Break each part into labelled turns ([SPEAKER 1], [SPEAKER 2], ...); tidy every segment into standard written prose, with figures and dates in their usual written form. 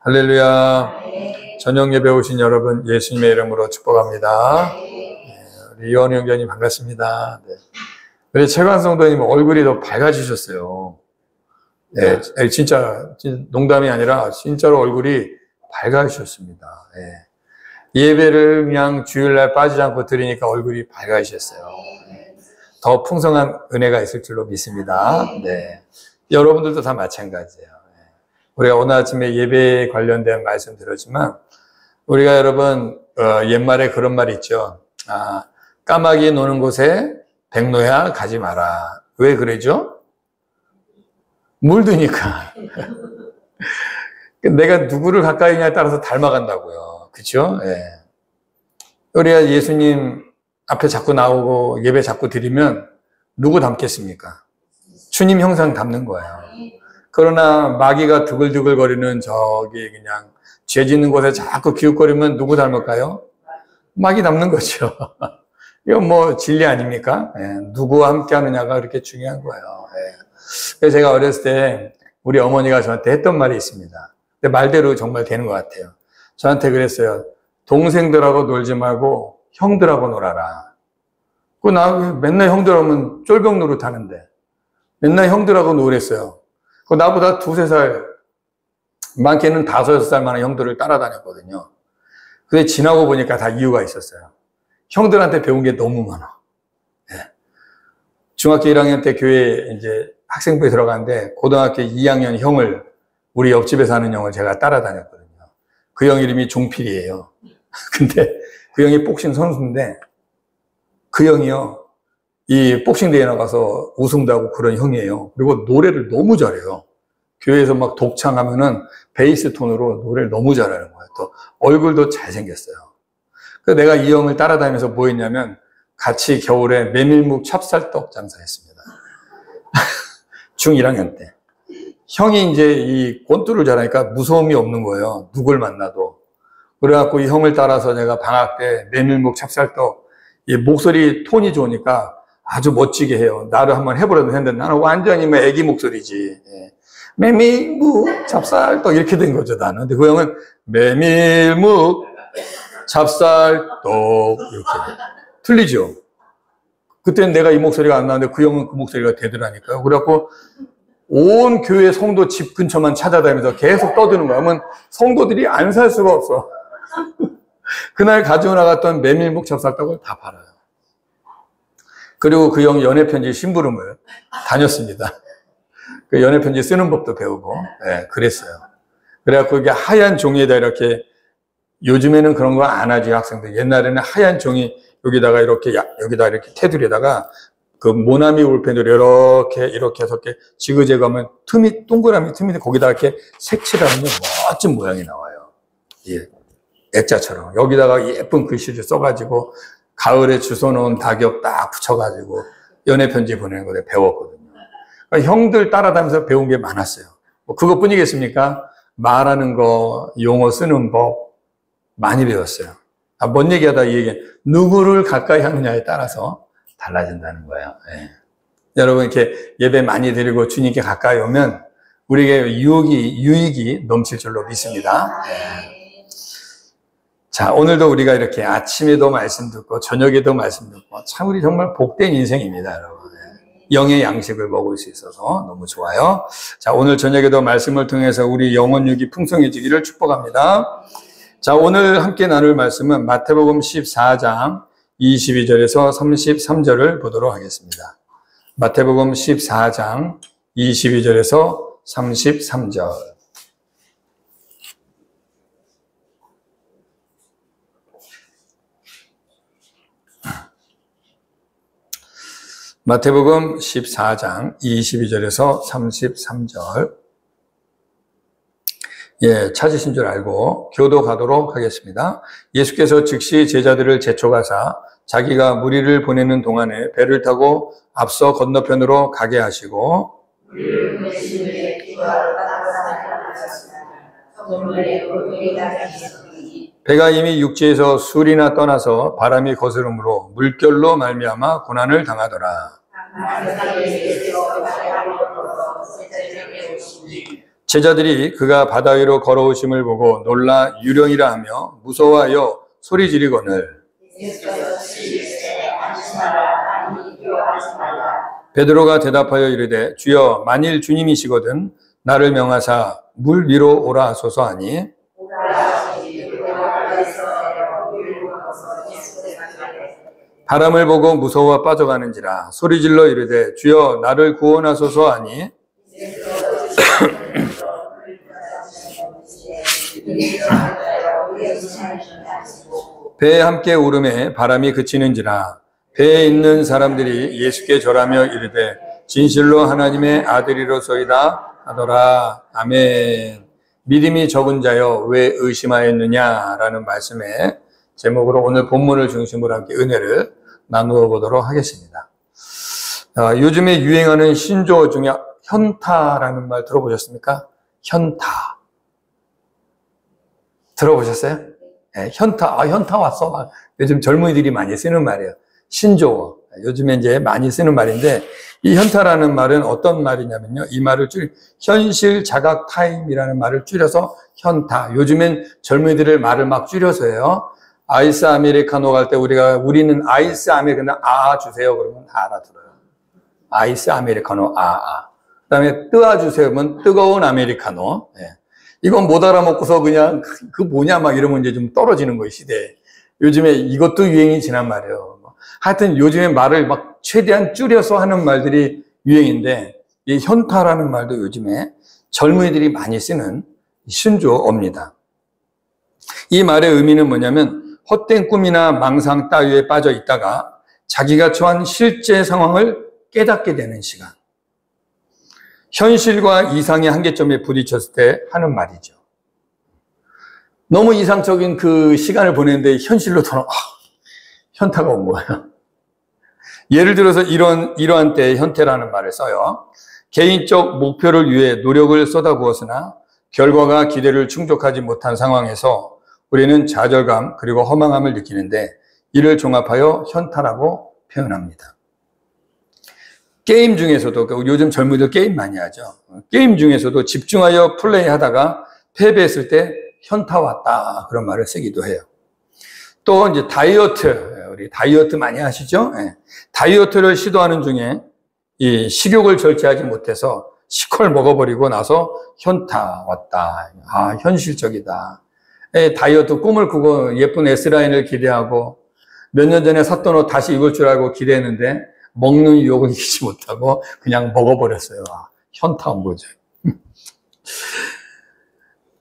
[SPEAKER 1] 할렐루야. 저녁 예배 오신 여러분 예수님의 이름으로 축복합니다. 우리 이원희 형제님 반갑습니다. 우리 최관 성도님 얼굴이 더 밝아지셨어요. 네, 진짜 농담이 아니라 진짜로 얼굴이 밝아지셨습니다. 예배를 그냥 주일날 빠지지 않고 드리니까 얼굴이 밝아지셨어요. 더 풍성한 은혜가 있을 줄로 믿습니다. 네. 여러분들도 다 마찬가지예요. 우리가 오늘 아침에 예배에 관련된 말씀 들었지만, 우리가 여러분, 옛말에 그런 말 있죠. 까마귀 노는 곳에 백로야 가지 마라. 왜 그러죠? 물드니까. 내가 누구를 가까이 있냐에 따라서 닮아간다고요. 그쵸? 예. 우리가 예수님 앞에 자꾸 나오고 예배 자꾸 드리면 누구 닮겠습니까? 주님 형상 닮는 거예요. 그러나 마귀가 두글두글거리는 저기 그냥 죄 짓는 곳에 자꾸 기웃거리면 누구 닮을까요? 마귀 닮는 거죠. 이건 뭐 진리 아닙니까? 누구와 함께 하느냐가 그렇게 중요한 거예요. 그래서 제가 어렸을 때 우리 어머니가 저한테 했던 말이 있습니다. 근데 말대로 정말 되는 것 같아요. 저한테 그랬어요. 동생들하고 놀지 말고 형들하고 놀아라. 나 맨날 형들하면 쫄병 노릇하는데 맨날 형들하고 놀았어요. 나보다 2-3살, 많게는 5-6살 많은 형들을 따라다녔거든요. 근데 지나고 보니까 다 이유가 있었어요. 형들한테 배운 게 너무 많아. 중학교 1학년 때 교회 이제 학생부에 들어갔는데 고등학교 2학년 형을, 우리 옆집에 사는 형을 제가 따라다녔거든요. 그 형 이름이 종필이에요. 근데 그 형이 복싱 선수인데 그 형이요, 이 복싱 대회 나가서 우승도 하고 그런 형이에요. 그리고 노래를 너무 잘해요. 교회에서 막 독창하면은 베이스 톤으로 노래를 너무 잘하는 거예요. 또 얼굴도 잘생겼어요. 그래서 내가 이 형을 따라다니면서 뭐 했냐면 같이 겨울에 메밀묵 찹쌀떡 장사했습니다. 중 1학년 때. 형이 이제 이 권투를 잘하니까 무서움이 없는 거예요. 누굴 만나도. 그래갖고 이 형을 따라서 내가 방학 때 메밀묵 찹쌀떡, 이 목소리 톤이 좋으니까 아주 멋지게 해요. 나를 한번 해보려고 했는데 나는 완전히 뭐 애기 목소리지. 메밀묵 찹쌀떡 이렇게 된 거죠, 나는. 근데 그 형은 메밀묵 찹쌀떡 이렇게. 틀리죠? 그때는 내가 이 목소리가 안 나는데 그 형은 그 목소리가 되더라니까요. 그래갖고 온 교회 성도 집 근처만 찾아다니면서 계속 떠드는 거야. 그러면 성도들이 안 살 수가 없어. 그날 가지고 나갔던 메밀묵 찹쌀떡을 다 팔아요. 그리고 그 형 연애편지 심부름을 다녔습니다. 그 연애편지 쓰는 법도 배우고, 그랬어요. 그래갖고 이게 하얀 종이에다 이렇게, 요즘에는 그런 거 안 하지, 학생들. 옛날에는 하얀 종이 여기다가 이렇게, 여기다 이렇게 테두리에다가 그 모나미 볼펜으로 이렇게 해서 이렇게 지그재그 하면 틈이, 동그라미 틈인데 거기다가 이렇게 색칠하면 멋진 모양이 나와요. 예. 액자처럼. 여기다가 예쁜 글씨를 써가지고 가을에 주워놓은 닭엽 딱 붙여가지고 연애편지 보내는 거 내가 배웠거든요. 그러니까 형들 따라다니면서 배운 게 많았어요. 뭐 그것뿐이겠습니까? 말하는 거, 용어 쓰는 법 많이 배웠어요. 뭔 얘기하다 이 얘기, 누구를 가까이 하느냐에 따라서 달라진다는 거예요. 여러분 이렇게 예배 많이 드리고 주님께 가까이 오면 우리에게 유익이 넘칠 줄로 믿습니다. 자, 오늘도 우리가 이렇게 아침에도 말씀 듣고 저녁에도 말씀 듣고 참 우리 정말 복된 인생입니다, 여러분. 영의 양식을 먹을 수 있어서 너무 좋아요. 자, 오늘 저녁에도 말씀을 통해서 우리 영혼육이 풍성해지기를 축복합니다. 자, 오늘 함께 나눌 말씀은 마태복음 14장 22절에서 33절을 보도록 하겠습니다. 마태복음 14장 22절에서 33절. 마태복음 14장 22절에서 33절. 찾으신 줄 알고 교도가도록 하겠습니다. 예수께서 즉시 제자들을 재촉하사 자기가 무리를 보내는 동안에 배를 타고 앞서 건너편으로 가게 하시고 배가 이미 육지에서 술이나 떠나서 바람이 거스름으로 물결로 말미암아 고난을 당하더라. 제자들이 그가 바다 위로 걸어오심을 보고 놀라 유령이라 하며 무서워하여 소리 지르거늘 베드로가 대답하여 이르되 주여 만일 주님이시거든 나를 명하사 물 위로 오라 하소서 하니 바람을 보고 무서워 빠져가는지라 소리질러 이르되 주여 나를 구원하소서 하니 배에 함께 오름에 바람이 그치는지라 배에 있는 사람들이 예수께 절하며 이르되 진실로 하나님의 아들이로소이다 하더라. 아멘. 믿음이 적은 자여 왜 의심하였느냐라는 말씀의 제목으로 오늘 본문을 중심으로 함께 은혜를 나누어 보도록 하겠습니다. 요즘에 유행하는 신조어 중에 현타라는 말 들어보셨습니까? 현타. 들어보셨어요? 네, 현타. 현타 왔어. 요즘 젊은이들이 많이 쓰는 말이에요. 신조어. 요즘에 이제 많이 쓰는 말인데, 이 현타라는 말은 어떤 말이냐면요. 이 말을 현실 자각 타임이라는 말을 줄여서 현타. 요즘엔 젊은이들의 말을 막 줄여서 해요. 아이스 아메리카노 갈 때 우리는 아이스 아메리카노 주세요. 그러면 다 알아들어요. 아이스 아메리카노 그 다음에 뜨아주세요. 그러면 뜨거운 아메리카노. 예. 이건 못 알아먹고서 그냥 그 뭐냐 막 이러면 이제 좀 떨어지는 거예요, 시대에. 요즘에 이것도 유행이 지난 말이에요. 하여튼 요즘에 말을 막 최대한 줄여서 하는 말들이 유행인데 이 현타라는 말도 요즘에 젊은이들이 많이 쓰는 신조어입니다. 이 말의 의미는 뭐냐면 헛된 꿈이나 망상 따위에 빠져 있다가 자기가 처한 실제 상황을 깨닫게 되는 시간. 현실과 이상의 한계점에 부딪혔을 때 하는 말이죠. 너무 이상적인 그 시간을 보내는데 현실로 돌아 현타가 온 거예요. 예를 들어서 이러한 때에 현태라는 말을 써요. 개인적 목표를 위해 노력을 쏟아부었으나 결과가 기대를 충족하지 못한 상황에서 우리는 좌절감 그리고 허망함을 느끼는데 이를 종합하여 현타라고 표현합니다. 게임 중에서도 요즘 젊은이들 게임 많이 하죠. 게임 중에서도 집중하여 플레이하다가 패배했을 때 현타 왔다 그런 말을 쓰기도 해요. 또 이제 우리 다이어트 많이 하시죠? 네. 다이어트를 시도하는 중에 이 식욕을 절제하지 못해서 시컬 먹어버리고 나서 현타 왔다. 현실적이다. 다이어트 꿈을 꾸고 예쁜 S라인을 기대하고 몇 년 전에 샀던 옷 다시 입을 줄 알고 기대했는데 먹는 유혹을 이기지 못하고 그냥 먹어버렸어요. 현타 온 거죠.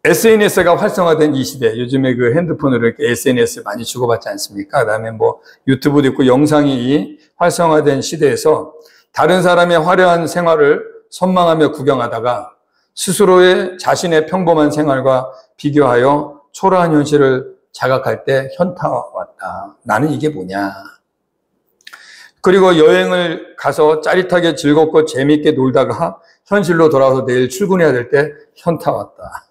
[SPEAKER 1] SNS가 활성화된 이 시대, 요즘에 그 핸드폰으로 이렇게 SNS 많이 주고받지 않습니까? 그 다음에 뭐 유튜브도 있고 영상이 활성화된 시대에서 다른 사람의 화려한 생활을 선망하며 구경하다가 스스로의 자신의 평범한 생활과 비교하여 초라한 현실을 자각할 때 현타 왔다. 나는 이게 뭐냐. 그리고 여행을 가서 짜릿하게 즐겁고 재미있게 놀다가 현실로 돌아와서 내일 출근해야 될 때 현타 왔다.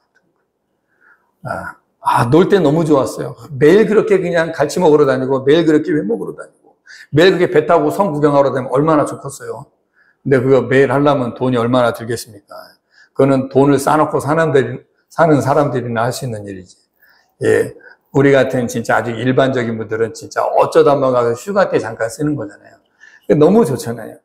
[SPEAKER 1] 놀 때 너무 좋았어요. 매일 그렇게 그냥 갈치 먹으러 다니고, 매일 그렇게 회 먹으러 다니고, 매일 그렇게 배 타고 성 구경하러 다니면 얼마나 좋겠어요. 근데 그거 매일 하려면 돈이 얼마나 들겠습니까? 그거는 돈을 쌓아놓고 사는 사람들이나 할 수 있는 일이지. 예. 우리 같은 진짜 아주 일반적인 분들은 진짜 어쩌다 한번 가서 휴가 때 잠깐 쓰는 거잖아요. 너무 좋잖아요.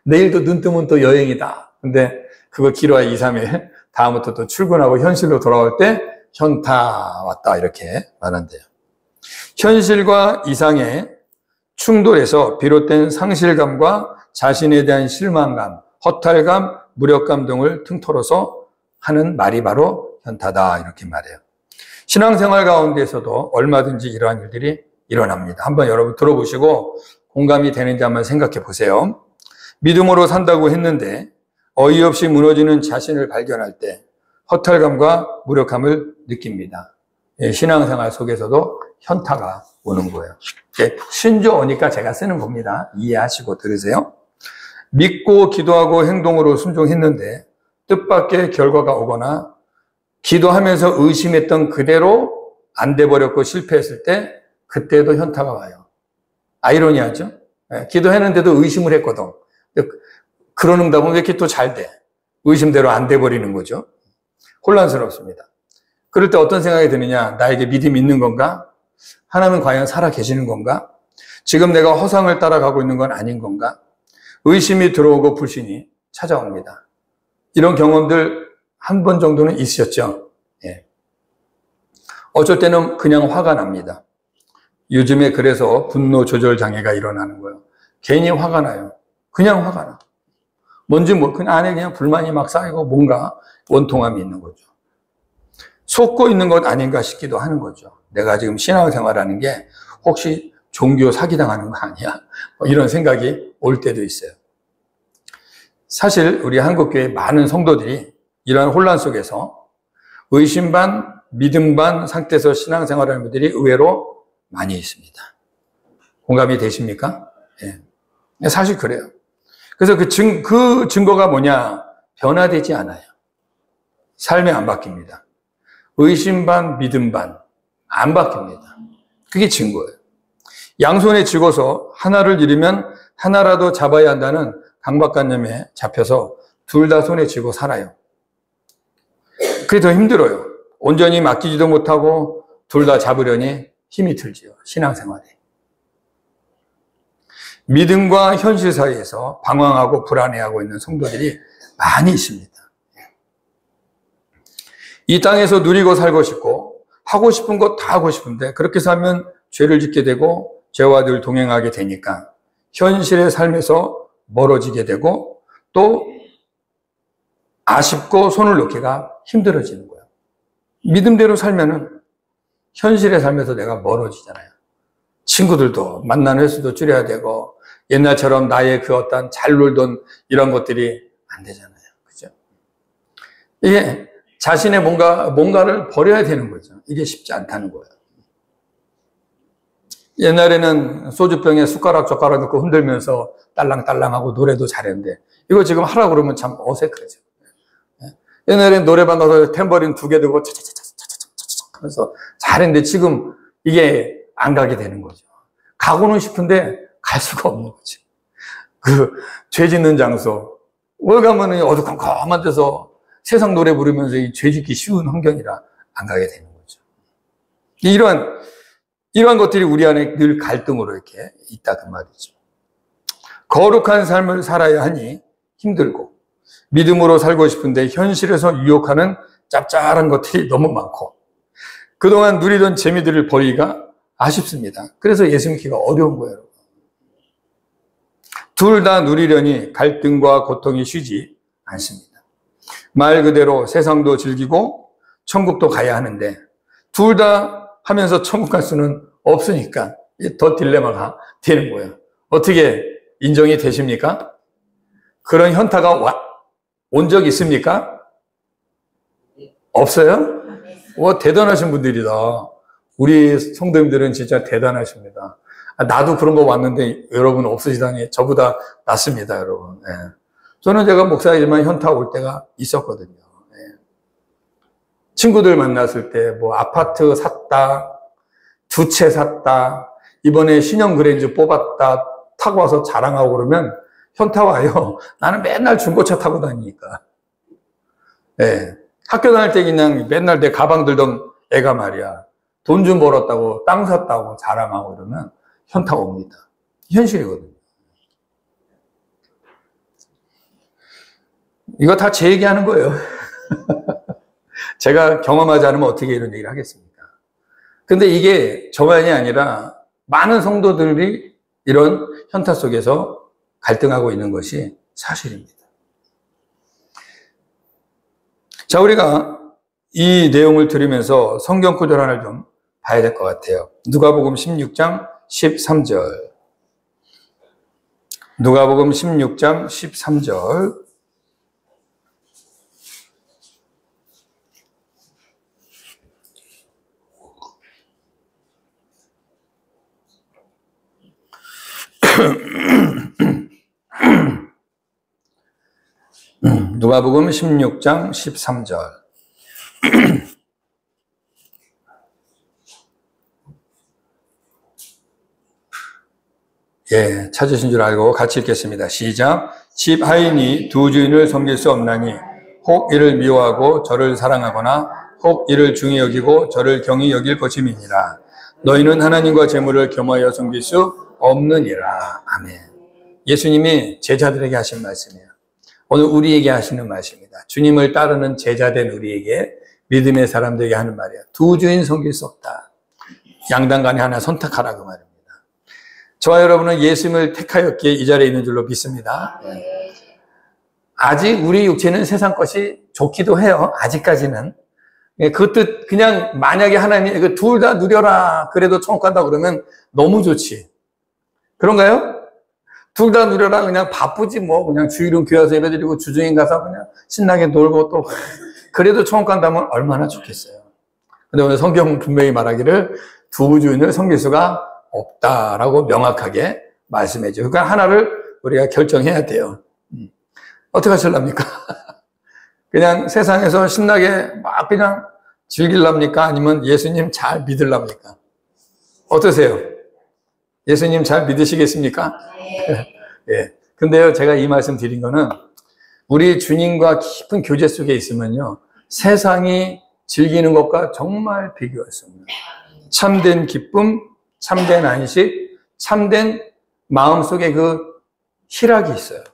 [SPEAKER 1] 내일도 눈 뜨면 또 여행이다. 근데 그거 길어야 2, 3일. 다음부터 또 출근하고 현실로 돌아올 때 현타 왔다 이렇게 말한대요. 현실과 이상의 충돌에서 비롯된 상실감과 자신에 대한 실망감, 허탈감, 무력감 등을 퉁털어서 하는 말이 바로 현타다 이렇게 말해요. 신앙생활 가운데서도 얼마든지 이러한 일들이 일어납니다. 한번 여러분 들어보시고 공감이 되는지 한번 생각해 보세요. 믿음으로 산다고 했는데 어이없이 무너지는 자신을 발견할 때 허탈감과 무력함을 느낍니다. 신앙생활 속에서도 현타가 오는 거예요. 신조어니까 제가 쓰는 겁니다. 이해하시고 들으세요. 믿고 기도하고 행동으로 순종했는데 뜻밖의 결과가 오거나 기도하면서 의심했던 그대로 안 돼버렸고 실패했을 때 그때도 현타가 와요. 아이러니하죠? 기도했는데도 의심을 했거든. 그런 응답은 왜 이렇게 또 잘 돼? 의심대로 안 돼버리는 거죠. 혼란스럽습니다. 그럴 때 어떤 생각이 드느냐? 나에게 믿음이 있는 건가? 하나님은 과연 살아 계시는 건가? 지금 내가 허상을 따라가고 있는 건 아닌 건가? 의심이 들어오고 불신이 찾아옵니다. 이런 경험들 한 번 정도는 있으셨죠? 예. 어쩔 때는 그냥 화가 납니다. 요즘에 그래서 분노 조절 장애가 일어나는 거예요. 괜히 화가 나요. 그냥 화가 나. 뭔지 그냥 안에 그냥 불만이 막 쌓이고 뭔가 원통함이 있는 거죠. 속고 있는 것 아닌가 싶기도 하는 거죠. 내가 지금 신앙생활하는 게 혹시 종교 사기당하는 거 아니야? 이런 생각이 올 때도 있어요. 사실 우리 한국교회 많은 성도들이 이러한 혼란 속에서 의심 반, 믿음 반 상태에서 신앙생활하는 분들이 의외로 많이 있습니다. 공감이 되십니까? 예. 사실 그래요. 그래서 그 증거가 뭐냐? 변화되지 않아요. 삶이 안 바뀝니다. 의심 반, 믿음 반, 안 바뀝니다. 그게 증거예요. 양손에 쥐고서 하나를 잃으면 하나라도 잡아야 한다는 강박관념에 잡혀서 둘 다 손에 쥐고 살아요. 그게 더 힘들어요. 온전히 맡기지도 못하고 둘 다 잡으려니 힘이 들지요. 신앙생활에. 믿음과 현실 사이에서 방황하고 불안해하고 있는 성도들이 많이 있습니다. 이 땅에서 누리고 살고 싶고 하고 싶은 것 다 하고 싶은데 그렇게 살면 죄를 짓게 되고 죄와 늘 동행하게 되니까 현실의 삶에서 멀어지게 되고 또 아쉽고 손을 놓기가 힘들어지는 거예요. 믿음대로 살면은 현실의 삶에서 내가 멀어지잖아요. 친구들도 만나는 횟수도 줄여야 되고 옛날처럼 나의 그 어떤 잘 놀던 이런 것들이 안 되잖아요. 그죠? 이게 자신의 뭔가를 버려야 되는 거죠. 이게 쉽지 않다는 거예요. 옛날에는 소주병에 숟가락 젓가락 넣고 흔들면서 딸랑딸랑하고 노래도 잘했는데 이거 지금 하라고 그러면 참 어색하죠. 옛날엔 노래방 가서 탬버린 2개 들고 차차차차차차차차 하면서 잘했는데 지금 이게 안 가게 되는 거죠. 가고는 싶은데 갈 수가 없는 거죠. 죄 짓는 장소 뭘 가면 어두컴컴한 데서 세상 노래 부르면서 죄 짓기 쉬운 환경이라 안 가게 되는 거죠. 이러한 것들이 우리 안에 늘 갈등으로 이렇게 있다 그 말이죠. 거룩한 삶을 살아야 하니 힘들고 믿음으로 살고 싶은데 현실에서 유혹하는 짭짤한 것들이 너무 많고 그동안 누리던 재미들을 버리기가 아쉽습니다. 그래서 예수 믿기가 어려운 거예요. 둘 다 누리려니 갈등과 고통이 쉬지 않습니다. 말 그대로 세상도 즐기고 천국도 가야 하는데 둘 다 하면서 천국 갈 수는 없으니까 더 딜레마가 되는 거예요. 어떻게 인정이 되십니까? 그런 현타가 온 적 있습니까? 없어요? 대단하신 분들이다. 우리 성도님들은 진짜 대단하십니다. 나도 그런 거 왔는데 여러분 없으시다니 저보다 낫습니다, 여러분. 네. 저는 제가 목사이지만 현타 올 때가 있었거든요. 네. 친구들 만났을 때 아파트 샀다, 2채 샀다, 이번에 신형 그랜저 뽑았다, 타고 와서 자랑하고 그러면 현타 와요. 나는 맨날 중고차 타고 다니니까. 네. 학교 다닐 때 그냥 맨날 내 가방 들던 애가 말이야. 돈 좀 벌었다고, 땅 샀다고 자랑하고 이러면 현타가 옵니다. 현실이거든요. 이거 다 제 얘기하는 거예요. 제가 경험하지 않으면 어떻게 이런 얘기를 하겠습니까? 근데 이게 저만이 아니라 많은 성도들이 이런 현타 속에서 갈등하고 있는 것이 사실입니다. 자, 우리가 이 내용을 들으면서 성경 구절 하나를 좀 봐야 될 것 같아요. 누가복음 16장 13절. 누가복음 16장 13절. 누가복음 16장 13절. 예, 찾으신 줄 알고 같이 읽겠습니다. 시작. 집 하인이 두 주인을 섬길 수 없나니 혹 이를 미워하고 저를 사랑하거나 혹 이를 중히 여기고 저를 경히 여길 것임이니라. 너희는 하나님과 재물을 겸하여 섬길 수 없느니라. 아멘. 예수님이 제자들에게 하신 말씀이에요. 오늘 우리에게 하시는 말씀입니다. 주님을 따르는 제자된 우리에게, 믿음의 사람들에게 하는 말이에요. 두 주인 섬길 수 없다. 양당 간에 하나 선택하라 그 말입니다. 저와 여러분은 예수님을 택하였기에 이 자리에 있는 줄로 믿습니다. 아직 우리 육체는 세상 것이 좋기도 해요. 아직까지는. 그 뜻, 그냥 만약에 하나님이 둘 다 누려라. 그래도 천국 간다 그러면 너무 좋지. 그런가요? 둘 다 누려라. 그냥 바쁘지 뭐. 그냥 주일은 교회 와서 예배드리고 주중에 가서 그냥 신나게 놀고 또. 그래도 천국 간다면 얼마나 좋겠어요. 근데 오늘 성경은 분명히 말하기를 두 주인을 섬길 수가 없다라고 명확하게 말씀해줘요. 그러니까 하나를 우리가 결정해야 돼요. 어떻게 하실랍니까? 그냥 세상에서 신나게 막 그냥 즐길랍니까? 아니면 예수님 잘 믿을랍니까? 어떠세요? 예수님 잘 믿으시겠습니까? 예. 근데요, 제가 이 말씀 드린 거는 우리 주님과 깊은 교제 속에 있으면요, 세상이 즐기는 것과 정말 비교할 수 없는 참된 기쁨, 참된 안식, 참된 마음속에 그 희락이 있어요.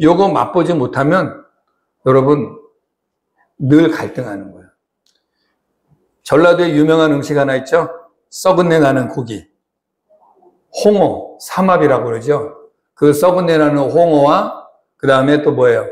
[SPEAKER 1] 요거 맛보지 못하면 여러분 늘 갈등하는 거예요. 전라도에 유명한 음식 하나 있죠? 썩은 내 나는 고기. 홍어, 삼합이라고 그러죠? 그 썩은 내 나는 홍어와 그 다음에 또 뭐예요?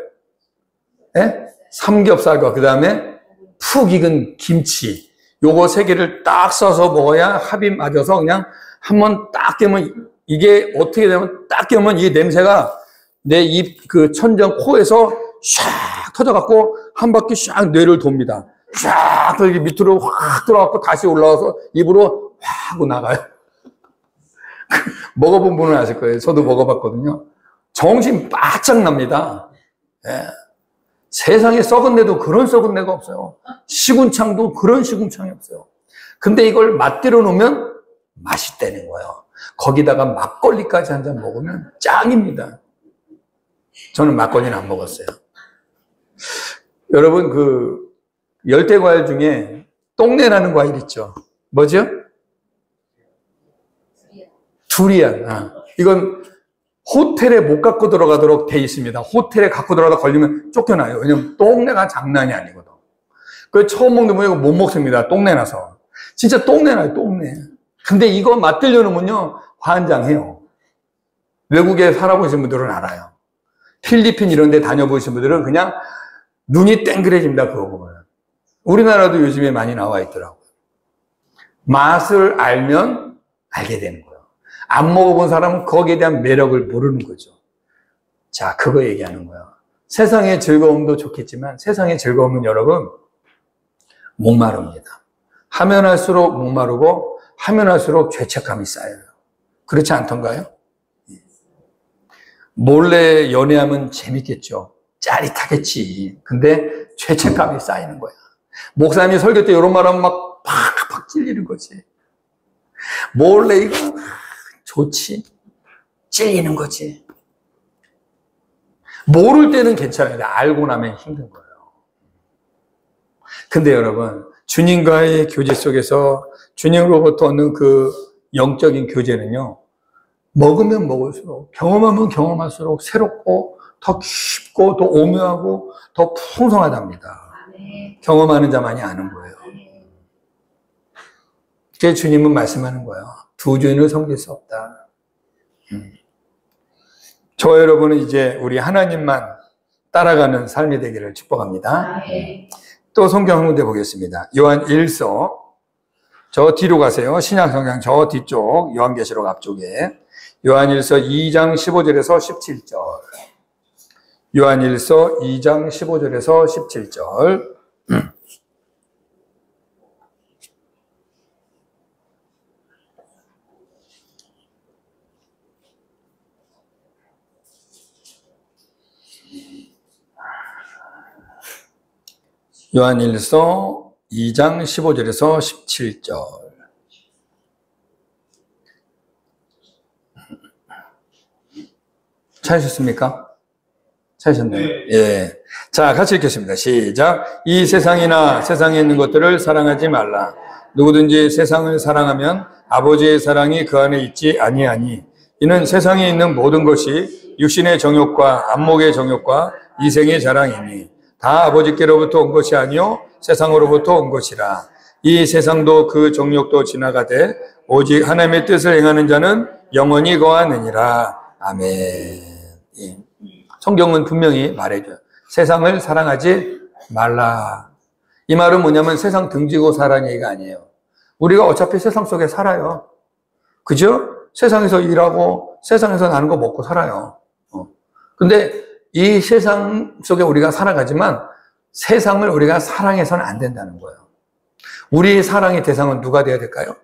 [SPEAKER 1] 예? 삼겹살과 그 다음에 푹 익은 김치. 요거 세 개를 딱 써서 먹어야 합이 맞아서 그냥 한번 딱 깨면 이게 어떻게 되면 딱 깨면 이 냄새가 내 입 그 천정 코에서 샥 터져갖고 한 바퀴 샥 뇌를 돕니다. 샥 또 이게 밑으로 확 들어갖고 다시 올라와서 입으로 확 하고 나가요. 먹어본 분은 아실 거예요. 저도 먹어봤거든요. 정신 바짝 납니다. 예. 세상에 썩은 내도 그런 썩은 내가 없어요. 시궁창도 그런 시궁창이 없어요. 근데 이걸 맛대로 놓으면 맛있다는 거예요. 거기다가 막걸리까지 한 잔 먹으면 짱입니다. 저는 막걸리는 안 먹었어요. 여러분, 그 열대과일 중에 똥내나는 과일 있죠? 뭐죠? 두리안. 이건 호텔에 못 갖고 들어가도록 돼 있습니다. 호텔에 갖고 들어가다 걸리면 쫓겨나요. 왜냐면 똥내가 장난이 아니거든. 그 처음 먹는 분이 못 먹습니다. 똥내 나서. 진짜 똥내 나요, 똥내. 근데 이거 맛들려놓으면요, 환장해요. 외국에 살아보신 분들은 알아요. 필리핀 이런 데 다녀보신 분들은 그냥 눈이 땡그레집니다, 그거 보면. 우리나라도 요즘에 많이 나와 있더라고요. 맛을 알면 알게 되는 거예요. 안 먹어본 사람은 거기에 대한 매력을 모르는 거죠. 자, 그거 얘기하는 거예요. 세상의 즐거움도 좋겠지만 세상의 즐거움은 여러분 목마릅니다. 하면 할수록 목마르고 하면 할수록 죄책감이 쌓여요. 그렇지 않던가요? 몰래 연애하면 재밌겠죠. 짜릿하겠지. 근데 죄책감이 쌓이는 거야. 목사님이 설교 때 이런 말하면 막 팍팍 찔리는 거지. 몰래 이거 좋지. 찔리는 거지. 모를 때는 괜찮아요. 알고 나면 힘든 거예요. 근데 여러분, 주님과의 교제 속에서 주님으로부터 얻는 그 영적인 교제는요, 먹으면 먹을수록, 경험하면 경험할수록 새롭고 더 깊고 더 오묘하고 더 풍성하답니다. 경험하는 자만이 아는 거예요. 그게 주님은 말씀하는 거예요. 두 주인을 섬길 수 없다. 저와 여러분은 이제 우리 하나님만 따라가는 삶이 되기를 축복합니다. 또 성경 한 군데 보겠습니다. 요한 1서, 저 뒤로 가세요. 신약성경 저 뒤쪽, 요한계시록 앞쪽에. 요한 1서 2장 15절에서 17절. 요한 1서 2장 15절에서 17절. 요한 1서 2장 15절에서 17절. 찾으셨습니까? 찾으셨나요? 예. 자, 같이 읽겠습니다. 시작. 이 세상이나 세상에 있는 것들을 사랑하지 말라. 누구든지 세상을 사랑하면 아버지의 사랑이 그 안에 있지 아니하니. 이는 세상에 있는 모든 것이 육신의 정욕과 안목의 정욕과 이생의 자랑이니 다 아버지께로부터 온 것이 아니요 세상으로부터 온 것이라. 이 세상도 그 정욕도 지나가되 오직 하나님의 뜻을 행하는 자는 영원히 거하느니라. 아멘. 예. 성경은 분명히 말해줘요. 세상을 사랑하지 말라. 이 말은 뭐냐면 세상 등지고 살라는 얘기가 아니에요. 우리가 어차피 세상 속에 살아요. 그죠? 세상에서 일하고 세상에서 나는 거 먹고 살아요. 근데 이 세상 속에 우리가 살아가지만 세상을 우리가 사랑해서는 안 된다는 거예요. 우리의 사랑의 대상은 누가 돼야 될까요?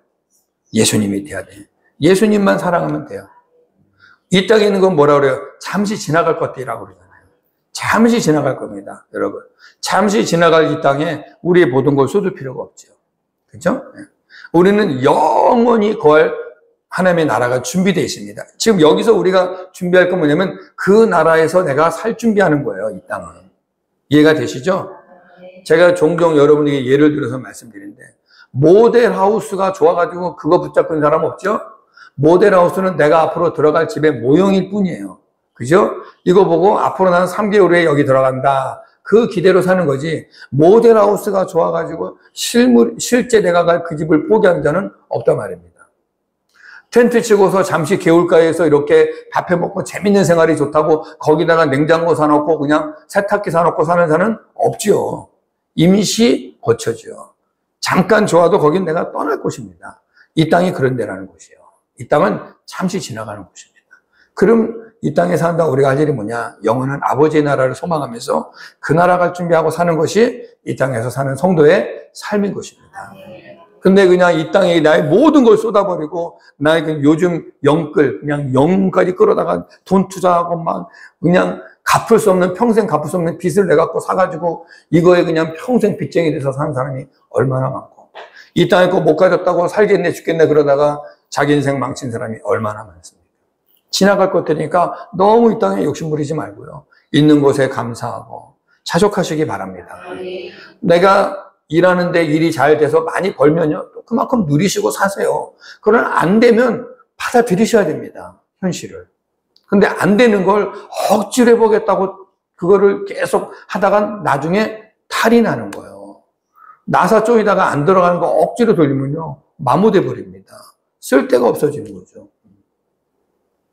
[SPEAKER 1] 예수님이 돼야 돼요. 예수님만 사랑하면 돼요. 이 땅에 있는 건 뭐라 그래요? 잠시 지나갈 것들이라고 그러잖아요. 잠시 지나갈 겁니다, 여러분. 잠시 지나갈 이 땅에 우리의 모든 걸 쏟을 필요가 없죠. 그렇죠? 우리는 영원히 거할 하나님의 나라가 준비되어 있습니다. 지금 여기서 우리가 준비할 건 뭐냐면 그 나라에서 내가 살 준비하는 거예요, 이 땅은. 이해가 되시죠? 제가 종종 여러분에게 예를 들어서 말씀드리는데 모델하우스가 좋아가지고 그거 붙잡은 사람 없죠? 모델하우스는 내가 앞으로 들어갈 집의 모형일 뿐이에요. 그죠? 이거 보고 앞으로 나는 3개월 후에 여기 들어간다. 그 기대로 사는 거지. 모델하우스가 좋아가지고 실제 내가 갈 그 집을 포기하는 자는 없단 말입니다. 텐트 치고서 잠시 개울가에서 이렇게 밥해 먹고 재밌는 생활이 좋다고 거기다가 냉장고 사놓고 그냥 세탁기 사놓고 사는 자는 없죠. 임시 거처죠. 잠깐 좋아도 거긴 내가 떠날 곳입니다. 이 땅이 그런 데라는 곳이에요. 이 땅은 잠시 지나가는 곳입니다. 그럼 이 땅에 산다 우리가 할 일이 뭐냐? 영원한 아버지의 나라를 소망하면서 그 나라 갈 준비하고 사는 것이 이 땅에서 사는 성도의 삶인 것입니다. 근데 그냥 이 땅에 나의 모든 걸 쏟아버리고 나의 그 요즘 영끌 그냥 영까지 끌어다가 돈 투자하고 막 그냥 갚을 수 없는 평생 갚을 수 없는 빚을 내갖고 사가지고 이거에 그냥 평생 빚쟁이 돼서 사는 사람이 얼마나 많고 이 땅에 거 못 가졌다고 살겠네 죽겠네 그러다가 자기 인생 망친 사람이 얼마나 많습니까? 지나갈 것들이니까 너무 이 땅에 욕심 부리지 말고요. 있는 곳에 감사하고 자족하시기 바랍니다. 내가 일하는데 일이 잘 돼서 많이 벌면요. 그만큼 누리시고 사세요. 그러나 안 되면 받아들이셔야 됩니다. 현실을. 근데 안 되는 걸 억지로 해보겠다고 그거를 계속 하다가 나중에 탈이 나는 거예요. 나사 쪼이다가 안 들어가는 거 억지로 돌리면요. 마모돼 버립니다. 쓸데가 없어지는 거죠.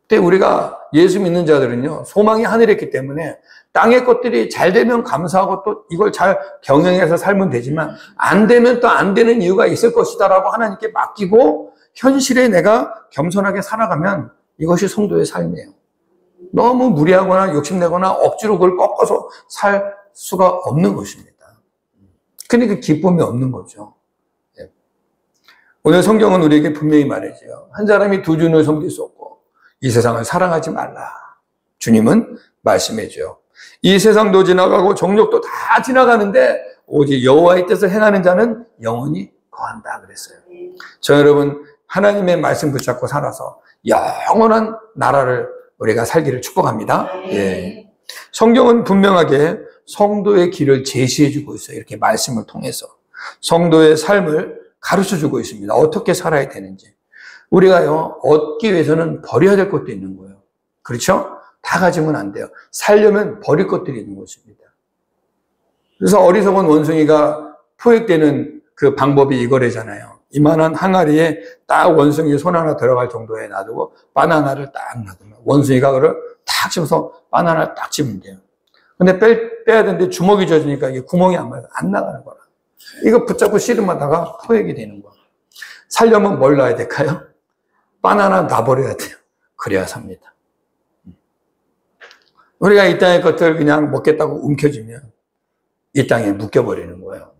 [SPEAKER 1] 근데 우리가 예수 믿는 자들은요, 소망이 하늘에 있기 때문에 땅의 것들이 잘 되면 감사하고 또 이걸 잘 경영해서 살면 되지만 안 되면 또 안 되는 이유가 있을 것이다라고 하나님께 맡기고 현실에 내가 겸손하게 살아가면 이것이 성도의 삶이에요. 너무 무리하거나 욕심내거나 억지로 그걸 꺾어서 살 수가 없는 것입니다. 그러니까 기쁨이 없는 거죠. 오늘 성경은 우리에게 분명히 말해줘요. 한 사람이 두 주를 섬길 수 없고 이 세상을 사랑하지 말라. 주님은 말씀해줘요. 이 세상도 지나가고 정욕도 다 지나가는데 오직 여호와의 뜻을 행하는 자는 영원히 거한다 그랬어요. 저 여러분 하나님의 말씀 붙잡고 살아서 영원한 나라를 우리가 살기를 축복합니다. 예. 성경은 분명하게 성도의 길을 제시해주고 있어요. 이렇게 말씀을 통해서 성도의 삶을 가르쳐주고 있습니다. 어떻게 살아야 되는지. 우리가요, 얻기 위해서는 버려야 될 것도 있는 거예요. 그렇죠? 다 가지면 안 돼요. 살려면 버릴 것들이 있는 것입니다. 그래서 어리석은 원숭이가 포획되는 그 방법이 이거래잖아요. 이만한 항아리에 딱 원숭이 손 하나 들어갈 정도에 놔두고 바나나를 딱 놔두면 원숭이가 그걸 탁 집어서 바나나를 딱 집으면 돼요. 근데 빼야 되는데 주먹이 젖으니까 이게 구멍이 안 맞아서 안 나가는 거라. 이거 붙잡고 씨름하다가 포획이 되는 거야. 살려면 뭘 놔야 될까요? 바나나 놔버려야 돼요. 그래야 삽니다. 우리가 이 땅의 것들 그냥 먹겠다고 움켜쥐면 이 땅에 묶여버리는 거예요.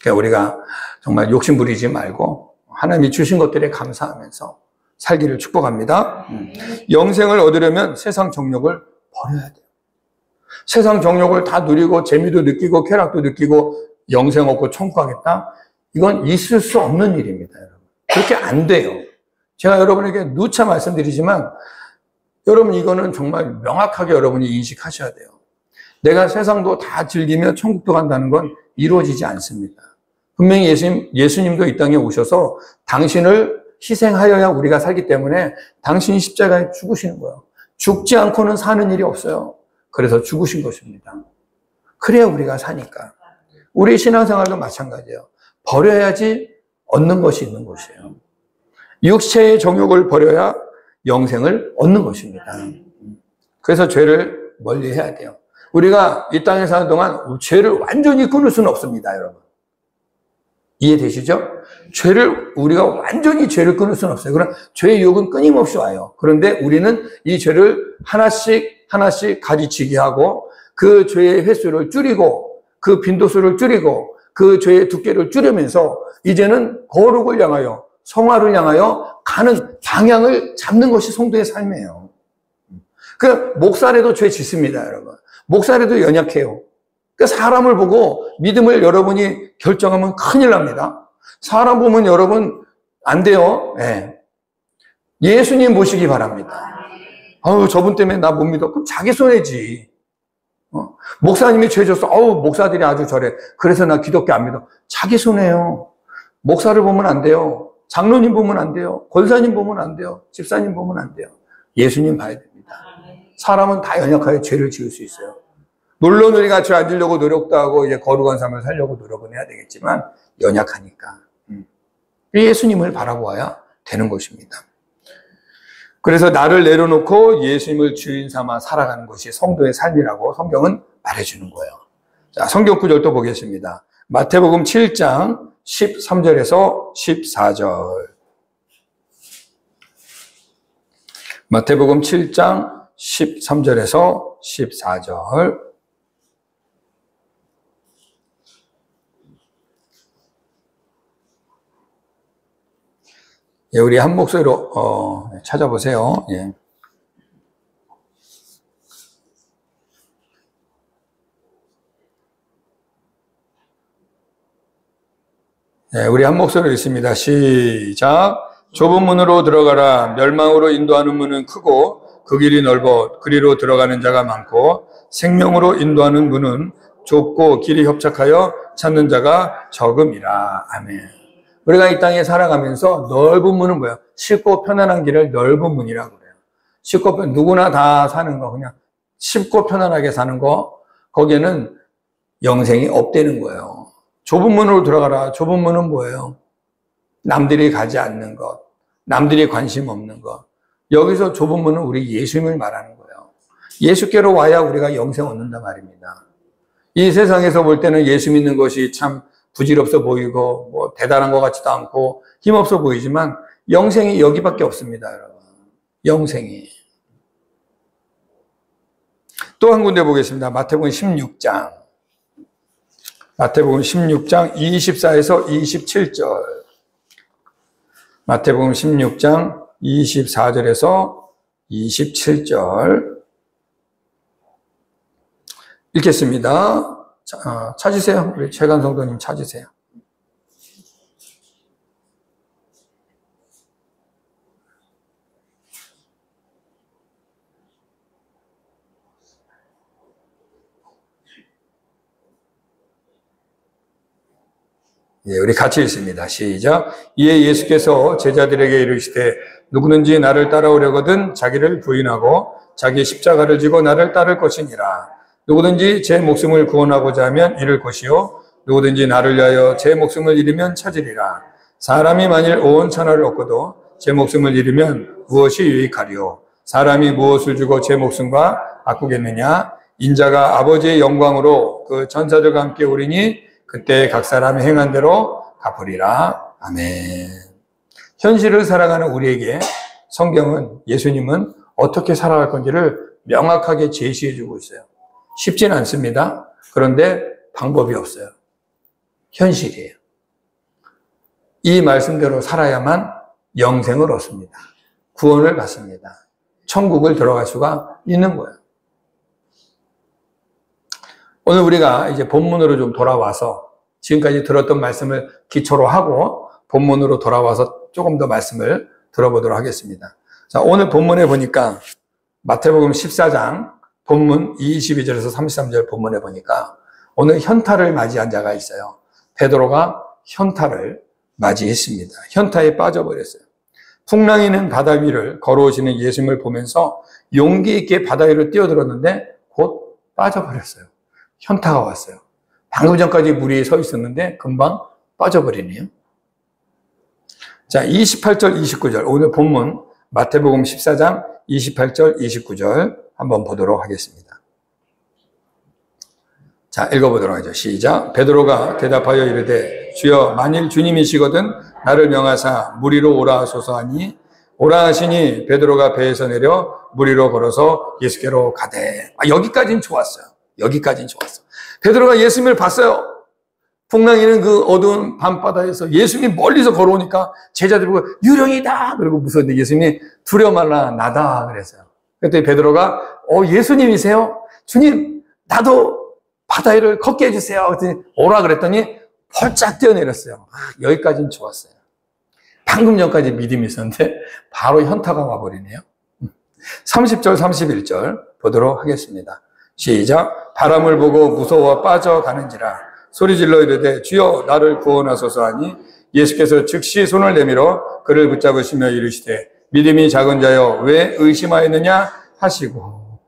[SPEAKER 1] 그러니까 우리가 정말 욕심 부리지 말고 하나님이 주신 것들에 감사하면서 살기를 축복합니다. 영생을 얻으려면 세상 정욕을 버려야 돼요. 세상 정욕을 다 누리고 재미도 느끼고 쾌락도 느끼고 영생 얻고 천국 가겠다? 이건 있을 수 없는 일입니다, 여러분. 그렇게 안 돼요. 제가 여러분에게 누차 말씀드리지만 여러분, 이거는 정말 명확하게 여러분이 인식하셔야 돼요. 내가 세상도 다 즐기며 천국도 간다는 건 이루어지지 않습니다. 분명히 예수님도 이 땅에 오셔서 당신을 희생하여야 우리가 살기 때문에 당신이 십자가에 죽으시는 거예요. 죽지 않고는 사는 일이 없어요. 그래서 죽으신 것입니다. 그래야 우리가 사니까. 우리 신앙생활도 마찬가지예요. 버려야지 얻는 것이 있는 것이에요. 육체의 정욕을 버려야 영생을 얻는 것입니다. 그래서 죄를 멀리 해야 돼요. 우리가 이 땅에 사는 동안 죄를 완전히 끊을 수는 없습니다, 여러분. 이해되시죠? 우리가 완전히 죄를 끊을 수는 없어요. 그러나 죄의 유혹은 끊임없이 와요. 그런데 우리는 이 죄를 하나씩 가지치기 하고 그 죄의 횟수를 줄이고 그 빈도수를 줄이고 그 죄의 두께를 줄이면서 이제는 거룩을 향하여 성화를 향하여 가는 방향을 잡는 것이 성도의 삶이에요. 그 목살에도 죄 짓습니다, 여러분. 목살에도 연약해요. 그 사람을 보고 믿음을 여러분이 결정하면 큰일 납니다. 사람 보면 여러분 안 돼요. 네. 예수님 보시기 바랍니다. 아우, 저분 때문에 나 못 믿어. 그럼 자기 손해지. 목사님이 죄 졌어. 아우, 목사들이 아주 저래. 그래서 나 기독교 안 믿어. 자기 손해요. 목사를 보면 안 돼요. 장로님 보면 안 돼요. 권사님 보면 안 돼요. 집사님 보면 안 돼요. 예수님 봐야 됩니다. 사람은 다 연약하여 죄를 지을 수 있어요. 놀러놀이 같이 앉으려고 노력도 하고 이제 거룩한 삶을 살려고 노력은 해야 되겠지만 연약하니까 예수님을 바라보아야 되는 것입니다. 그래서 나를 내려놓고 예수님을 주인 삼아 살아가는 것이 성도의 삶이라고 성경은 말해주는 거예요. 자, 성경 구절 또 보겠습니다. 마태복음 7장 13절에서 14절. 마태복음 7장 13절에서 14절. 예, 우리 한 목소리로 찾아보세요. 예. 예, 우리 한 목소리로 읽습니다. 시작. 좁은 문으로 들어가라. 멸망으로 인도하는 문은 크고 그 길이 넓어 그리로 들어가는 자가 많고 생명으로 인도하는 문은 좁고 길이 협착하여 찾는 자가 적음이라. 아멘. 우리가 이 땅에 살아가면서 넓은 문은 뭐예요? 쉽고 편안한 길을 넓은 문이라고 그래요. 쉽고 누구나 다 사는 거, 그냥 쉽고 편안하게 사는 거, 거기에는 영생이 없다는 거예요. 좁은 문으로 들어가라. 좁은 문은 뭐예요? 남들이 가지 않는 것, 남들이 관심 없는 것. 여기서 좁은 문은 우리 예수님을 말하는 거예요. 예수께로 와야 우리가 영생 얻는단 말입니다. 이 세상에서 볼 때는 예수 믿는 것이 참 부질없어 보이고 뭐 대단한 것 같지도 않고 힘없어 보이지만 영생이 여기밖에 없습니다, 여러분. 영생이. 또 한 군데 보겠습니다. 마태복음 16장. 마태복음 16장 24에서 27절. 마태복음 16장 24절에서 27절. 읽겠습니다. 찾으세요. 우리 최강 성도님 찾으세요. 예, 우리 같이 읽습니다. 시작. 이에 예수께서 제자들에게 이르시되 누구든지 나를 따라오려거든 자기를 부인하고 자기 십자가를 지고 나를 따를 것이니라. 누구든지 제 목숨을 구원하고자 하면 잃을 것이요 누구든지 나를 위하여 제 목숨을 잃으면 찾으리라. 사람이 만일 온 천하를 얻고도 제 목숨을 잃으면 무엇이 유익하리요? 사람이 무엇을 주고 제 목숨과 바꾸겠느냐? 인자가 아버지의 영광으로 그 천사들과 함께 오리니 그때 각 사람이 행한 대로 갚으리라. 아멘. 현실을 살아가는 우리에게 성경은, 예수님은 어떻게 살아갈 건지를 명확하게 제시해 주고 있어요. 쉽진 않습니다. 그런데 방법이 없어요. 현실이에요. 이 말씀대로 살아야만 영생을 얻습니다. 구원을 받습니다. 천국을 들어갈 수가 있는 거예요. 오늘 우리가 이제 본문으로 좀 돌아와서 지금까지 들었던 말씀을 기초로 하고 본문으로 돌아와서 조금 더 말씀을 들어보도록 하겠습니다. 자, 오늘 본문에 보니까 마태복음 14장 본문 22절에서 33절 본문에 보니까 오늘 현타를 맞이한 자가 있어요. 베드로가 현타를 맞이했습니다. 현타에 빠져버렸어요. 풍랑이는 바다 위를 걸어오시는 예수님을 보면서 용기 있게 바다 위로 뛰어들었는데 곧 빠져버렸어요. 현타가 왔어요. 방금 전까지 물이 서 있었는데 금방 빠져버리네요. 자, 28절, 29절. 오늘 본문 마태복음 14장 28절, 29절 한번 보도록 하겠습니다. 자, 읽어보도록 하죠. 시작. 베드로가 대답하여 이르되 주여 만일 주님이시거든 나를 명하사 물 위로 오라 하소서 하니 오라 하시니 베드로가 배에서 내려 물 위로 걸어서 예수께로 가되. 여기까지는 좋았어요. 여기까지는 좋았어. 베드로가 예수님을 봤어요. 풍랑이는 그 어두운 밤바다에서 예수님이 멀리서 걸어오니까 제자들이 보고 유령이다 그리고 무서운데 예수님이 두려워 말라 나다 그랬어요. 그때 베드로가 예수님이세요? 주님 나도 바다 위를 걷게 해주세요. 그랬더니 오라 그랬더니 펄짝 뛰어내렸어요. 여기까지는 좋았어요. 방금 전까지 믿음이 있었는데 바로 현타가 와버리네요. 30절 31절 보도록 하겠습니다. 시작. 바람을 보고 무서워 빠져가는지라 소리질러 이르되 주여 나를 구원하소서 하니 예수께서 즉시 손을 내밀어 그를 붙잡으시며 이르시되 믿음이 작은 자여 왜 의심하였느냐 하시고.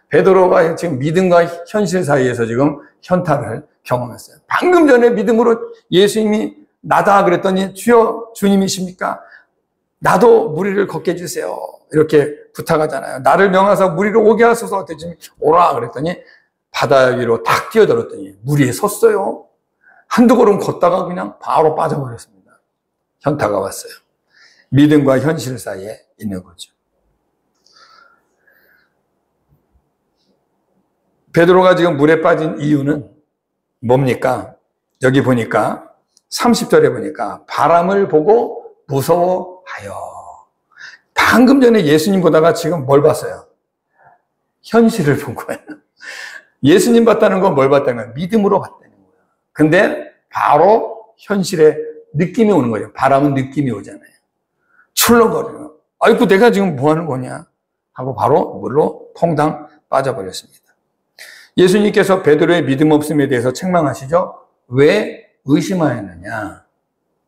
[SPEAKER 1] 베드로가 지금 믿음과 현실 사이에서 지금 현타를 경험했어요. 방금 전에 믿음으로 예수님이 나다 그랬더니 주여 주님이십니까? 나도 물 위를 걷게 해주세요. 이렇게 부탁하잖아요. 나를 명하사 물 위로 오게 하소서 대신 오라 그랬더니 바다 위로 탁 뛰어들었더니 물 위에 섰어요. 한두 걸음 걷다가 그냥 바로 빠져버렸습니다. 현타가 왔어요. 믿음과 현실 사이에 있는 거죠. 베드로가 지금 물에 빠진 이유는 뭡니까? 여기 보니까 30절에 보니까 바람을 보고 무서워하여. 방금 전에 예수님 보다가 지금 뭘 봤어요? 현실을 본 거예요. 예수님 봤다는 건 뭘 봤다는 거예요? 믿음으로 봤다는 거예요. 근데 바로 현실에 느낌이 오는 거예요. 바람은 느낌이 오잖아요. 출렁거려요. 아이고 내가 지금 뭐 하는 거냐 하고 바로 물로 퐁당 빠져버렸습니다. 예수님께서 베드로의 믿음 없음에 대해서 책망하시죠. 왜 의심하였느냐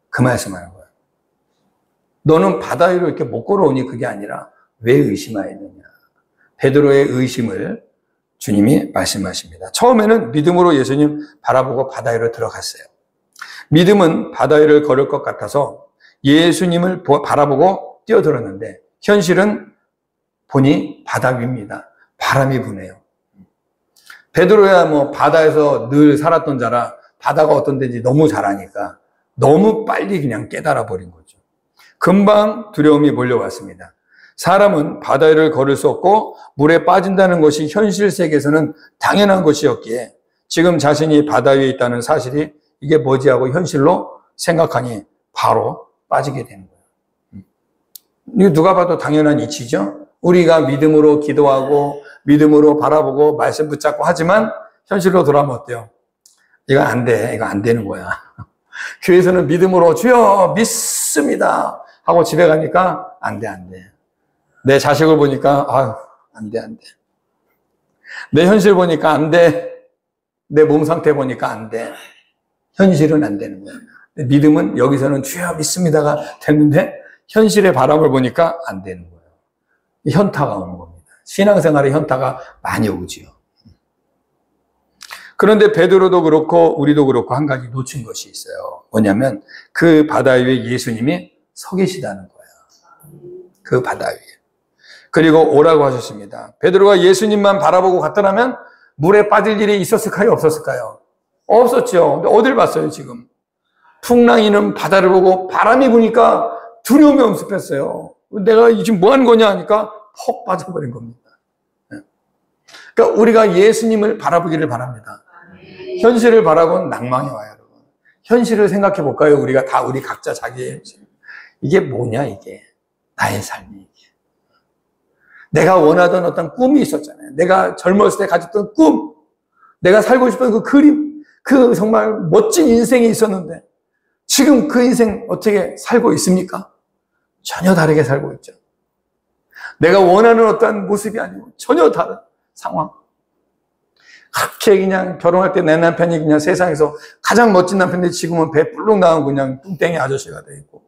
[SPEAKER 1] 그 말씀하는 거예요. 너는 바다 위로 이렇게 못 걸어오니 그게 아니라 왜 의심하였느냐. 베드로의 의심을 주님이 말씀하십니다. 처음에는 믿음으로 예수님 바라보고 바다 위로 들어갔어요. 믿음은 바다 위를 걸을 것 같아서 예수님을 바라보고 뛰어들었는데 현실은 보니 바다 위입니다. 바람이 부네요. 베드로야 뭐 바다에서 늘 살았던 자라 바다가 어떤 데인지 너무 잘 아니까 너무 빨리 그냥 깨달아 버린 거죠. 금방 두려움이 몰려왔습니다. 사람은 바다 위를 걸을 수 없고 물에 빠진다는 것이 현실 세계에서는 당연한 것이었기에 지금 자신이 바다 위에 있다는 사실이 이게 뭐지 하고 현실로 생각하니 바로 빠지게 되는 거예요. 이거 누가 봐도 당연한 이치죠. 우리가 믿음으로 기도하고 믿음으로 바라보고 말씀 붙잡고 하지만 현실로 돌아오면 어때요? 이거 안 돼. 이거 안 되는 거야. 교회에서는 믿음으로 주여 믿습니다 하고 집에 가니까 안 돼, 안 돼. 내 자식을 보니까 아유, 안 돼, 안 돼. 내 현실 보니까 안 돼. 내 몸 상태 보니까 안 돼. 현실은 안 되는 거야. 믿음은 여기서는 주여 믿습니다가 됐는데 현실의 바람을 보니까 안 되는 거예요. 현타가 오는 겁니다. 신앙생활에 현타가 많이 오지요. 그런데 베드로도 그렇고 우리도 그렇고 한 가지 놓친 것이 있어요. 뭐냐면 그 바다 위에 예수님이 서 계시다는 거예요. 그 바다 위에. 그리고 오라고 하셨습니다. 베드로가 예수님만 바라보고 갔더라면 물에 빠질 일이 있었을까요? 없었을까요? 없었죠. 근데 어딜 봤어요 지금? 풍랑이는 바다를 보고 바람이 부니까 두려움이 엄습했어요. 내가 지금 뭐 하는 거냐 하니까 퍽 빠져버린 겁니다. 그러니까 우리가 예수님을 바라보기를 바랍니다. 현실을 바라보면 낭망이 와요, 여러분. 현실을 생각해 볼까요? 우리가 다 우리 각자 자기의 현실. 이게 뭐냐, 이게. 나의 삶이 이게. 내가 원하던 어떤 꿈이 있었잖아요. 내가 젊었을 때 가졌던 꿈. 내가 살고 싶은 그 그림. 그 정말 멋진 인생이 있었는데 지금 그 인생 어떻게 살고 있습니까? 전혀 다르게 살고 있죠. 내가 원하는 어떠한 모습이 아니고 전혀 다른 상황. 그렇게 그냥 결혼할 때 내 남편이 그냥 세상에서 가장 멋진 남편인데 지금은 배 불룩 나온 그냥 뚱땡이 아저씨가 돼 있고,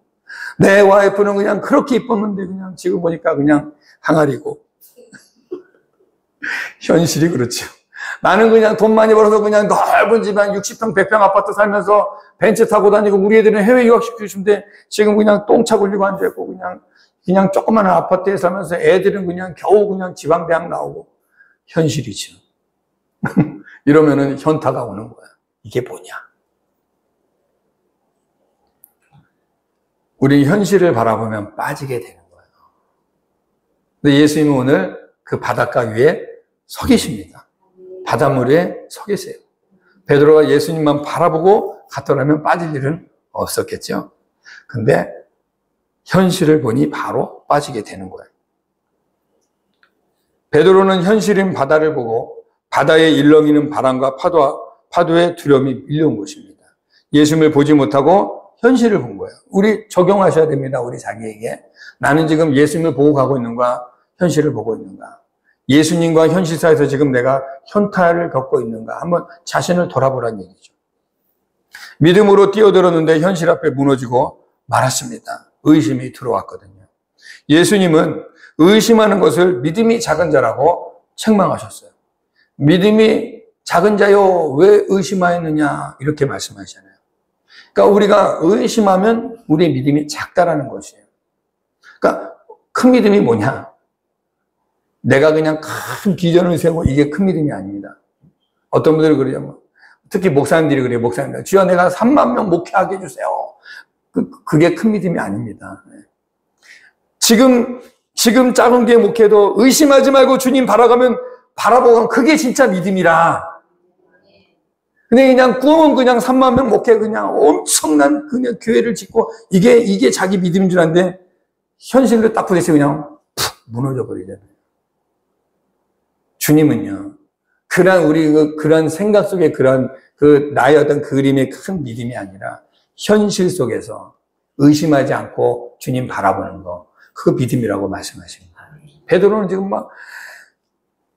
[SPEAKER 1] 내 와이프는 그냥 그렇게 이뻤는데 그냥 지금 보니까 그냥 항아리고. 현실이 그렇죠. 나는 그냥 돈 많이 벌어서 그냥 넓은 집 한 60평, 100평 아파트 살면서 벤츠 타고 다니고, 우리 애들은 해외 유학시키고 싶은데 지금 그냥 똥차 굴리고 앉아있고 그냥 조그마한 아파트에 살면서 애들은 그냥 겨우 그냥 지방대학 나오고. 현실이죠. 이러면은 현타가 오는 거야. 이게 뭐냐? 우리 현실을 바라보면 빠지게 되는 거예요. 근데 예수님은 오늘 그 바닷가 위에 서 계십니다. 바닷물에 서 계세요. 베드로가 예수님만 바라보고 갔더라면 빠질 일은 없었겠죠. 근데 현실을 보니 바로 빠지게 되는 거예요. 베드로는 현실인 바다를 보고 바다에 일렁이는 바람과 파도의 두려움이 밀려온 것입니다. 예수님을 보지 못하고 현실을 본 거예요. 우리 적용하셔야 됩니다. 우리 자기에게. 나는 지금 예수님을 보고 가고 있는가? 현실을 보고 있는가? 예수님과 현실 사이에서 지금 내가 현타를 겪고 있는가? 한번 자신을 돌아보라는 얘기죠. 믿음으로 뛰어들었는데 현실 앞에 무너지고 말았습니다. 의심이 들어왔거든요. 예수님은 의심하는 것을 믿음이 작은 자라고 책망하셨어요. 믿음이 작은 자요, 왜 의심하였느냐, 이렇게 말씀하시잖아요. 그러니까 우리가 의심하면 우리의 믿음이 작다라는 것이에요. 그러니까 큰 믿음이 뭐냐? 내가 그냥 큰 비전을 세우고 이게 큰 믿음이 아닙니다. 어떤 분들이 그래요. 특히 목사님들이 그래요. 목사님들. 주여 내가 3만 명 목회하게 해주세요. 그게 큰 믿음이 아닙니다. 지금 작은 게 목회도 의심하지 말고 주님 바라보고 가면 그게 진짜 믿음이라. 근데 그냥 꿈은 그냥 3만 명 목회 그냥 엄청난 그냥 교회를 짓고 이게 자기 믿음인 줄 아는데 현실로 딱 부딪히면 그냥 푹 무너져 버리잖아요. 주님은요, 그런 생각 속에 나의 어떤 그림의 큰 믿음이 아니라 현실 속에서 의심하지 않고 주님 바라보는 거, 그거 믿음이라고 말씀하십니다. 베드로는 지금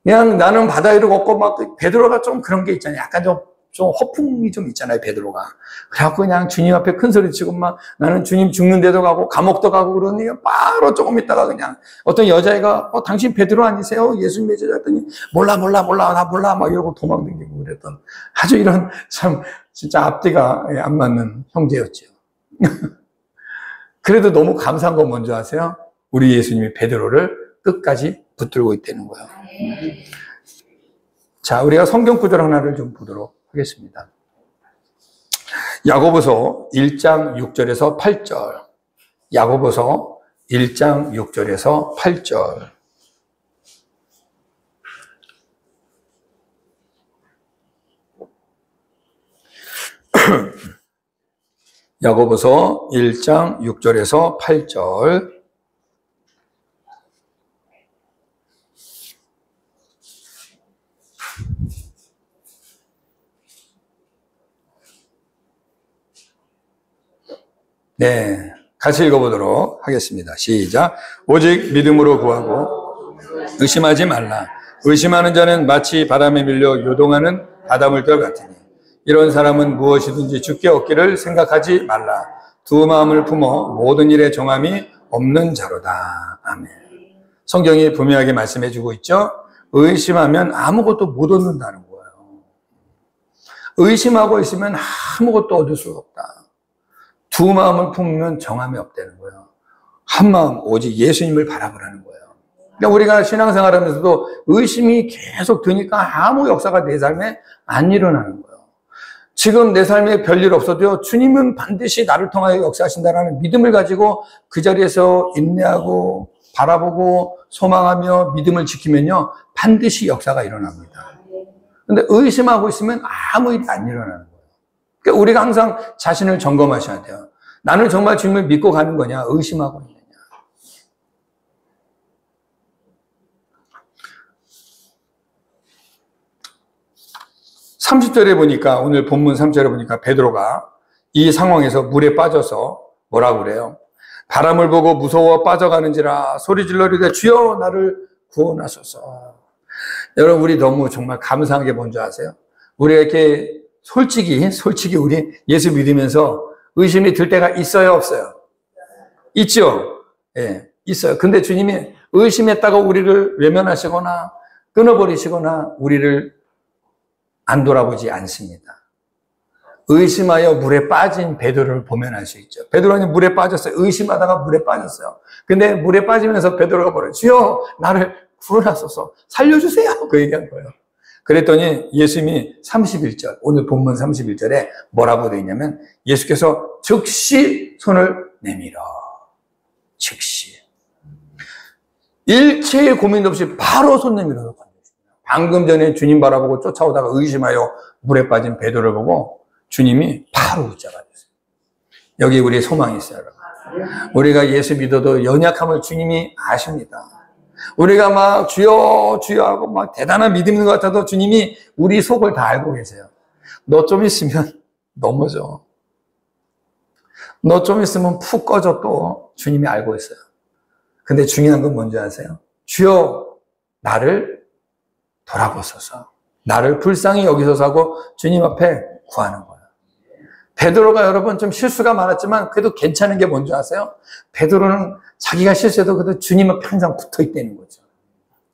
[SPEAKER 1] 그냥 나는 바다 위로 걷고 베드로가 좀 그런 게 있잖아요. 약간 좀 허풍이 좀 있잖아요, 베드로가. 그래갖고 그냥 주님 앞에 큰 소리 치고 나는 주님 죽는 데도 가고 감옥도 가고 그러니 바로 조금 있다가 그냥 어떤 여자애가 당신 베드로 아니세요? 예수님의 제자 했더니 몰라 나 몰라 막 이러고 도망다니고 그랬던 아주 이런 참 진짜 앞뒤가 안 맞는 형제였죠. 그래도 너무 감사한 건 뭔지 아세요? 우리 예수님이 베드로를 끝까지 붙들고 있다는 거예요. 자, 우리가 성경 구절 하나를 좀 보도록 하겠습니다. 야고보서 1장 6절에서 8절. 야고보서 1장 6절에서 8절. 야고보서 1장 6절에서 8절. 네, 같이 읽어보도록 하겠습니다. 시작. 오직 믿음으로 구하고 의심하지 말라. 의심하는 자는 마치 바람에 밀려 요동하는 바닷물결 같으니 이런 사람은 무엇이든지 주께 얻기를 생각하지 말라. 두 마음을 품어 모든 일에 정함이 없는 자로다. 아멘. 성경이 분명하게 말씀해주고 있죠. 의심하면 아무것도 못 얻는다는 거예요. 의심하고 있으면 아무것도 얻을 수 없다. 두 마음을 품으면 정함이 없다는 거예요. 한 마음, 오직 예수님을 바라보라는 거예요. 그러니까 우리가 신앙생활 하면서도 의심이 계속 드니까 아무 역사가 내 삶에 안 일어나는 거예요. 지금 내 삶에 별일 없어도요, 주님은 반드시 나를 통하여 역사하신다는 믿음을 가지고 그 자리에서 인내하고 바라보고 소망하며 믿음을 지키면요, 반드시 역사가 일어납니다. 근데 의심하고 있으면 아무 일이 안 일어나는 거예요. 그러니까 우리가 항상 자신을 점검하셔야 돼요. 나는 정말 주님을 믿고 가는 거냐, 의심하고 있느냐. 30절에 보니까, 오늘 본문 3절에 보니까 베드로가 이 상황에서 물에 빠져서 뭐라고 그래요? 바람을 보고 무서워 빠져가는지라 소리질러 이르되 주여 나를 구원하소서. 여러분, 우리 너무 정말 감사한 게 뭔지 아세요? 우리가 이렇게 솔직히 우리 예수 믿으면서 의심이 들 때가 있어요, 없어요? 있죠? 예, 있어요. 근데 주님이 의심했다가 우리를 외면하시거나 끊어버리시거나 우리를 안 돌아보지 않습니다. 의심하여 물에 빠진 베드로를 보면 알 수 있죠. 베드로는 물에 빠졌어요. 의심하다가 물에 빠졌어요. 근데 물에 빠지면서 베드로가 뭐래요? 주여 나를 구원하소서, 살려주세요. 그 얘기한 거예요. 그랬더니 예수님이 31절, 오늘 본문 31절에 뭐라고 되어 있냐면 예수께서 즉시 손을 내밀어. 즉시. 일체의 고민도 없이 바로 손 내밀어서 건져줍니다. 방금 전에 주님 바라보고 쫓아오다가 의심하여 물에 빠진 베드로를 보고 주님이 바로 붙잡아주세요. 여기 우리의 소망이 있어요, 여러분. 우리가 예수 믿어도 연약함을 주님이 아십니다. 우리가 막 주여 주여 하고 막 대단한 믿음 있는 것 같아도 주님이 우리 속을 다 알고 계세요. 너 좀 있으면 넘어져. 너 좀 있으면 푹 꺼져. 또 주님이 알고 있어요. 근데 중요한 건 뭔지 아세요? 주여 나를 돌아보소서, 나를 불쌍히 여기소서 하고 주님 앞에 구하는 거예요. 베드로가 여러분 좀 실수가 많았지만 그래도 괜찮은 게 뭔지 아세요? 베드로는 자기가 실수해도 그래도 주님 앞에 항상 붙어 있다는 거죠.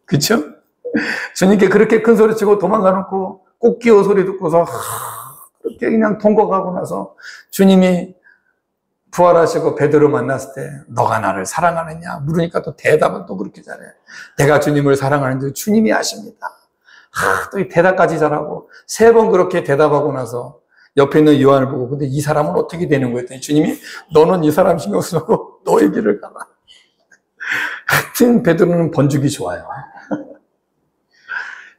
[SPEAKER 1] 그렇죠? 주님께 그렇게 큰 소리 치고 도망가놓고 꽃기호 소리 듣고서 그렇게 그냥 통곡하고 나서 주님이 부활하시고 베드로 만났을 때 너가 나를 사랑하느냐 물으니까 또 대답은 또 그렇게 잘해. 내가 주님을 사랑하는지 주님이 아십니다. 또 이 대답까지 잘하고 3번 그렇게 대답하고 나서 옆에 있는 요한을 보고 근데 이 사람은 어떻게 되는 거예요? 했더니 주님이 너는 이 사람 신경 쓰지 말고 너의 길을 가라. 하여튼 베드로는 번죽이 좋아요.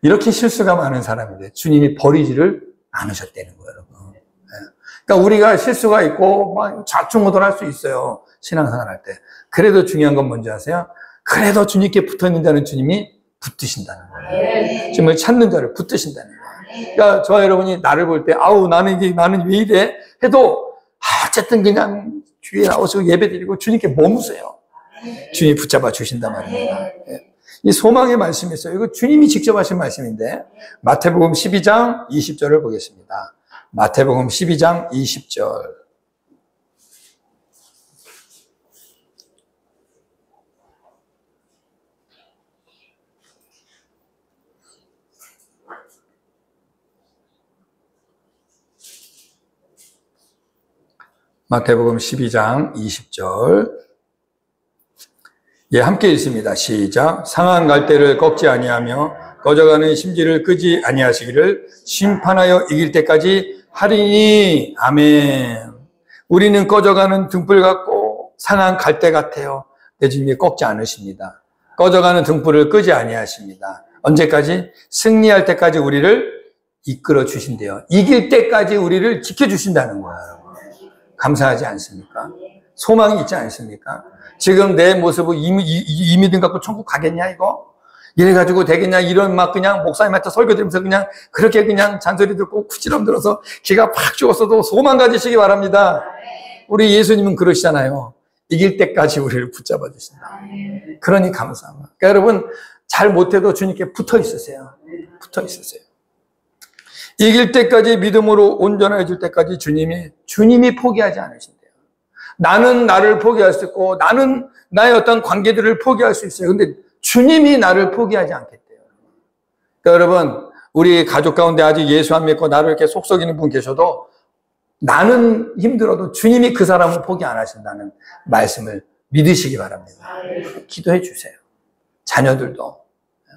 [SPEAKER 1] 이렇게 실수가 많은 사람인데 주님이 버리지를 않으셨다는 거예요, 여러분. 그러니까 우리가 실수가 있고 막 좌충우돌할 수 있어요, 신앙생활 할 때. 그래도 중요한 건 뭔지 아세요? 그래도 주님께 붙어있는 자는 주님이 붙드신다는 거예요. 주님을 찾는 자를 붙드신다는 거예요. 그러니까 저와 여러분이 나를 볼 때 아우 나는 왜 이래 해도 어쨌든 그냥 주위에 나오시고 예배드리고 주님께 머무세요. 주님이 붙잡아 주신단 말입니다. 이 소망의 말씀이 있어요. 이거 주님이 직접 하신 말씀인데 마태복음 12장 20절을 보겠습니다. 마태복음 12장 20절. 마태복음 12장 20절. 예, 함께 읽습니다. 시작. 상한 갈대를 꺾지 아니하며 꺼져가는 심지를 끄지 아니하시기를 심판하여 이길 때까지 하리니. 아멘. 우리는 꺼져가는 등불 같고 상한 갈대 같아요. 내 주님이 꺾지 않으십니다. 꺼져가는 등불을 끄지 아니하십니다. 언제까지? 승리할 때까지 우리를 이끌어 주신대요. 이길 때까지 우리를 지켜주신다는 거예요. 감사하지 않습니까? 소망이 있지 않습니까? 지금 내 모습을 이 믿음 갖고 천국 가겠냐, 이거? 이래가지고 되겠냐, 이런 막 그냥 목사님한테 설교 들으면서 그냥 그렇게 그냥 잔소리 듣고 쿠지럼 들어서 기가 팍 죽었어도 소망 가지시기 바랍니다. 우리 예수님은 그러시잖아요. 이길 때까지 우리를 붙잡아 주신다. 그러니 감사합니다. 그러니까 여러분, 잘 못해도 주님께 붙어 있으세요. 붙어 있으세요. 이길 때까지 믿음으로 온전해질 때까지 주님이 포기하지 않으신대요. 나는 나를 포기할 수 있고 나는 나의 어떤 관계들을 포기할 수 있어요. 근데 주님이 나를 포기하지 않겠대요. 그러니까 여러분, 우리 가족 가운데 아직 예수 안 믿고 나를 이렇게 속썩이는 분 계셔도 나는 힘들어도 주님이 그 사람을 포기 안 하신다는 말씀을 믿으시기 바랍니다. 기도해 주세요. 자녀들도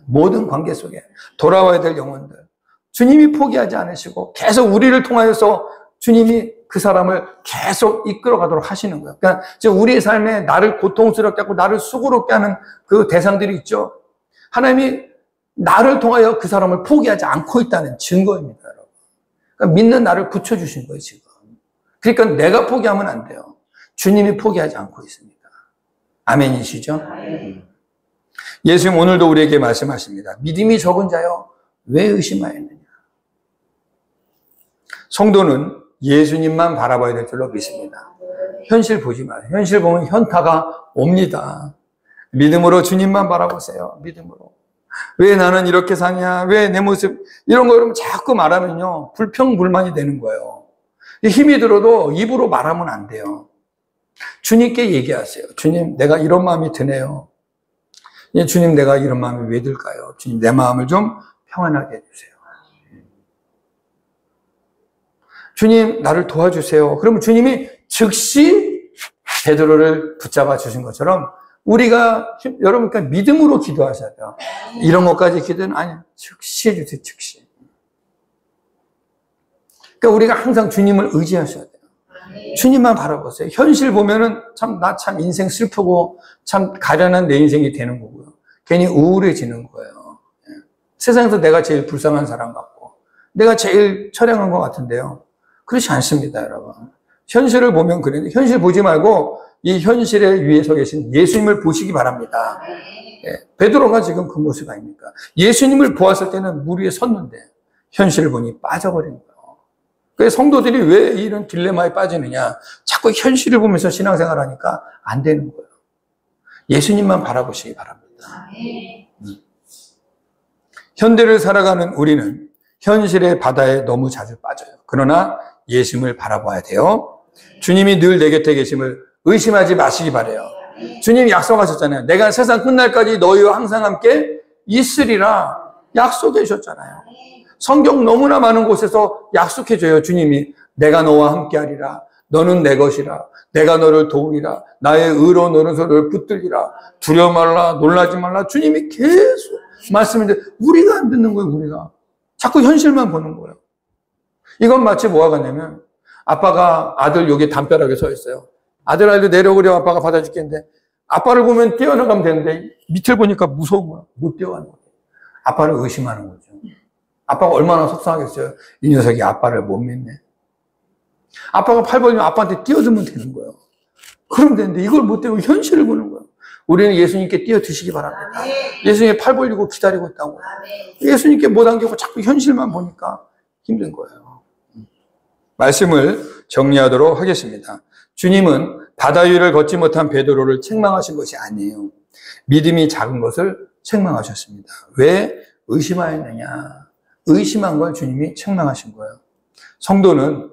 [SPEAKER 1] 모든 관계 속에 돌아와야 될 영혼들 주님이 포기하지 않으시고 계속 우리를 통하여서 주님이 그 사람을 계속 이끌어 가도록 하시는 거예요. 그러니까 우리의 삶에 나를 고통스럽게 하고 나를 수고롭게 하는 그 대상들이 있죠. 하나님이 나를 통하여 그 사람을 포기하지 않고 있다는 증거입니다, 여러분. 그러니까 믿는 나를 붙여주신 거예요, 지금. 그러니까 내가 포기하면 안 돼요. 주님이 포기하지 않고 있습니다. 아멘이시죠? 예수님 오늘도 우리에게 말씀하십니다. 믿음이 적은 자여, 왜 의심하였느냐? 성도는 예수님만 바라봐야 될 줄로 믿습니다. 현실 보지 마세요. 현실 보면 현타가 옵니다. 믿음으로 주님만 바라보세요. 믿음으로. 왜 나는 이렇게 사냐? 왜 내 모습? 이런 거 여러분 자꾸 말하면요. 불평불만이 되는 거예요. 힘이 들어도 입으로 말하면 안 돼요. 주님께 얘기하세요. 주님, 내가 이런 마음이 드네요. 주님, 내가 이런 마음이 왜 들까요? 주님, 내 마음을 좀 평안하게 해주세요. 주님, 나를 도와주세요. 그러면 주님이 즉시 베드로를 붙잡아 주신 것처럼 우리가 여러분 그러니까 믿음으로 기도하셔야 돼요. 이런 것까지 기도는 아니, 즉시 해주세요. 즉시. 그러니까 우리가 항상 주님을 의지하셔야 돼요. 주님만 바라보세요. 현실 보면은 나 참 인생 슬프고 참 가련한 내 인생이 되는 거고요. 괜히 우울해지는 거예요. 세상에서 내가 제일 불쌍한 사람 같고 내가 제일 처량한 것 같은데요. 그렇지 않습니다, 여러분. 현실을 보면 그런데 현실 보지 말고 이 현실의 위에 서 계신 예수님을 보시기 바랍니다. 베드로가 지금 그 모습 아닙니까? 예수님을 보았을 때는 물 위에 섰는데 현실을 보니 빠져버린 거예요. 그래서 성도들이 왜 이런 딜레마에 빠지느냐? 자꾸 현실을 보면서 신앙생활 하니까 안 되는 거예요. 예수님만 바라보시기 바랍니다. 현대를 살아가는 우리는 현실의 바다에 너무 자주 빠져요. 그러나 예수님을 바라봐야 돼요. 주님이 늘 내 곁에 계심을 의심하지 마시기 바라요. 주님이 약속하셨잖아요. 내가 세상 끝날까지 너희와 항상 함께 있으리라 약속해 주셨잖아요. 성경 너무나 많은 곳에서 약속해 줘요. 주님이 내가 너와 함께 하리라. 너는 내 것이라. 내가 너를 도우리라. 나의 의로 너는 너를 붙들리라. 두려워 말라. 놀라지 말라. 주님이 계속 말씀인데 우리가 안 듣는 거예요. 우리가. 자꾸 현실만 보는 거예요. 이건 마치 뭐가 같냐면 아빠가 아들 여기 담벼락에 서 있어요. 아들 내려오려 아빠가 받아줄게 했는데 아빠를 보면 뛰어나가면 되는데 밑을 보니까 무서운 거야. 못 뛰어가는 거예요. 아빠를 의심하는 거죠. 아빠가 얼마나 속상하겠어요. 이 녀석이 아빠를 못 믿네. 아빠가 팔 벌리면 아빠한테 뛰어들면 되는 거예요. 그러면 되는데 이걸 못 되고 현실을 보는 거예요. 우리는 예수님께 뛰어드시기 바랍니다. 예수님이 팔 벌리고 기다리고 있다고. 예수님께 못 안기고 자꾸 현실만 보니까 힘든 거예요. 말씀을 정리하도록 하겠습니다. 주님은 바다 위를 걷지 못한 베드로를 책망하신 것이 아니에요. 믿음이 작은 것을 책망하셨습니다. 왜 의심하였느냐? 의심한 걸 주님이 책망하신 거예요. 성도는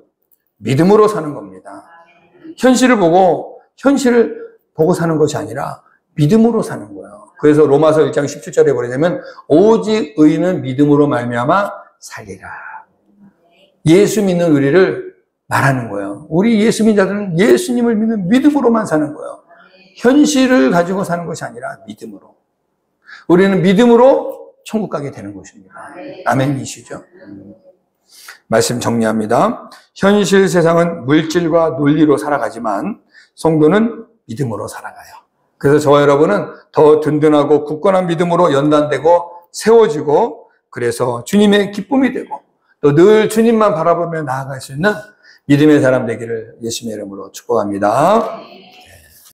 [SPEAKER 1] 믿음으로 사는 겁니다. 현실을 보고 사는 것이 아니라 믿음으로 사는 거예요. 그래서 로마서 1장 17절에 보려면 오직 의인은 믿음으로 말미암아 살리라. 예수 믿는 우리를 말하는 거예요. 우리 예수 믿는 자들은 예수님을 믿는 믿음으로만 사는 거예요. 현실을 가지고 사는 것이 아니라 믿음으로. 우리는 믿음으로 천국 가게 되는 것입니다. 아멘이시죠? 말씀 정리합니다. 현실 세상은 물질과 논리로 살아가지만 성도는 믿음으로 살아가요. 그래서 저와 여러분은 더 든든하고 굳건한 믿음으로 연단되고 세워지고 그래서 주님의 기쁨이 되고 또 늘 주님만 바라보며 나아갈 수 있는 믿음의 사람 되기를 예수님의 이름으로 축복합니다.